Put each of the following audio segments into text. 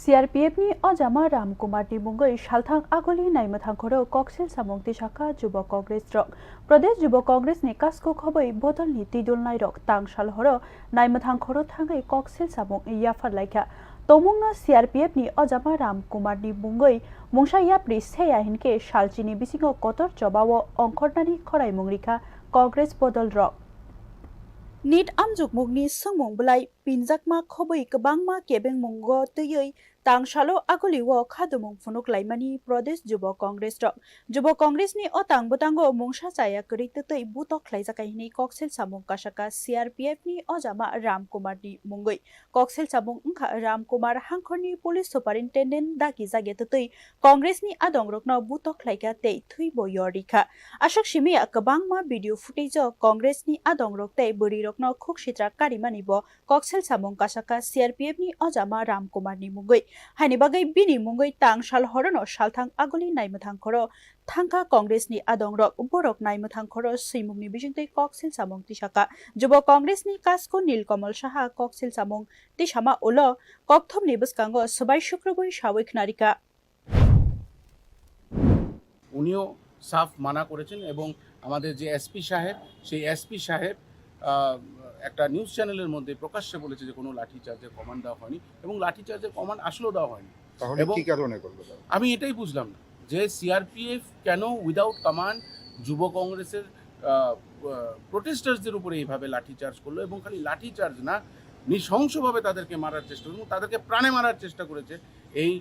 CRPF ni Ojama Ramkumar ni Mungoi Shalthang Agoli Naimathang Khoro Koksil Samongti Shaka Jubo Congress Rok Pradesh Jubo Congress ni Kasko Khoboi Bodol ni Tidul Nai Rok Tang Shal Horo Naimathang Khoro Thangai Koksil Samong Yafar Laika Tomungna CRPF ni Ojama Ramkumar ni Mungoi Mungsha Yapri Seya Hinke Shalchini Bisingo Kotor Chobawo Ongkornani Khorai Mungrika Congress Bodol Rok Nit amjuk mugni sangmung belai pinjakma khoboi kebangma kebeng munggo tuyoi tangshalo agoliwo khadumung funuk laimani Pradesh Jubo Congress rok Jubo Congress ni otang butango mungsha chaya kri tutei butok khlaijakai ni Koksil Samung kasaka CRPF ni Ojama Ramkumar ni mungoi Koksil Samung ungkha Ramkumar hangkhorni police superintendent daki jage tutei Congress ni adongrokno butok khlaika tei thuibo yorika ashok shimi kebangma video footage Congress ni adongrok tei buri no khuk sitra karimani bo Koksil Samung kasaka CRPF ni Ojama Ramkumar ni mungoi haini bagai bini mungoi tang shal horono shalthang agoli naimathang khoro thangka Congress ni adongrok borok naimathang khoro simung ni bijingtei Koksil Samung tisaka Jubo Congress ni kasko Nilkamal Saha Koksil Samung tisama ulo kokthom ni bskango sabai শুক্রবার সাবৈক নারিকা উনিও সাফ মানা করেছেন এবং আমাদের যে SP সাহেব সেই এসপি সাহেব একটা নিউজ চ্যানেলের মধ্যে প্রকাশ্যে বলেছে যে কোনো লাঠিচার্জের কমান্ড দেওয়া হয়নি এবং লাঠিচার্জের কমান্ড আসলেও দেওয়া হয়নি। তাহলে কি কারণে করলো? আমি এটাই বুঝলাম না যে সিআরপিএফ কেন উইদাউট কমান্ড যুব কংগ্রেসের প্রোটেস্টার্সদের উপরে এইভাবে লাঠিচার্জ করলো এবং খালি লাঠিচার্জ না নৃশংসভাবে তাদেরকে মারার চেষ্টা এবং তাদেরকে প্রাণে মারার চেষ্টা করেছে এই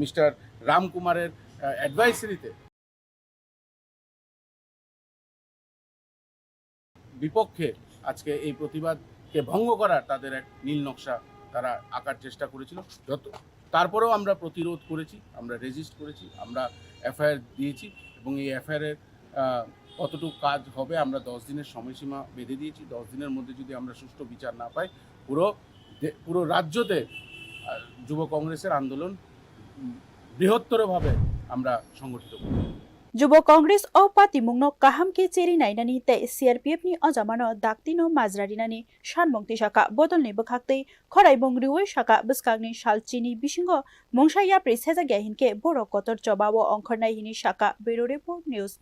মিস্টার রামকুমারের অ্যাডভাইসারিতে বিপক্ষে আজকে এই প্রতিবাদকে ভঙ্গ করার তাদের এক নীল নকশা তারা আঁকার চেষ্টা করেছিল। তারপরেও আমরা প্রতিরোধ করেছি, আমরা রেজিস্ট করেছি, আমরা এফআইআর দিয়েছি এবং এই এফআইআরের কতটুকু কাজ হবে আমরা 10 দিনের সময়সীমা বেঁধে দিয়েছি। 10 দিনের মধ্যে যদি আমরা সুষ্ঠু বিচার না পাই পুরো রাজ্যতে যুব কংগ্রেসের আন্দোলন বৃহত্তরভাবে আমরা সংগঠিত করব। Jubo Congress o Pati Mungno Kaham ke Cheri Nainani te CRPF ni Ojamano Daktino Mazrarinani Shanmongti Shaka Bodol ni Bakhaktei Khorai Bongriwe Shaka Biskagni Shalchini Bishingo Mungsha Yapri Seja Gehinke Borok Kotor Chobawo Ongkhornai hini Shaka Bureau Report News Now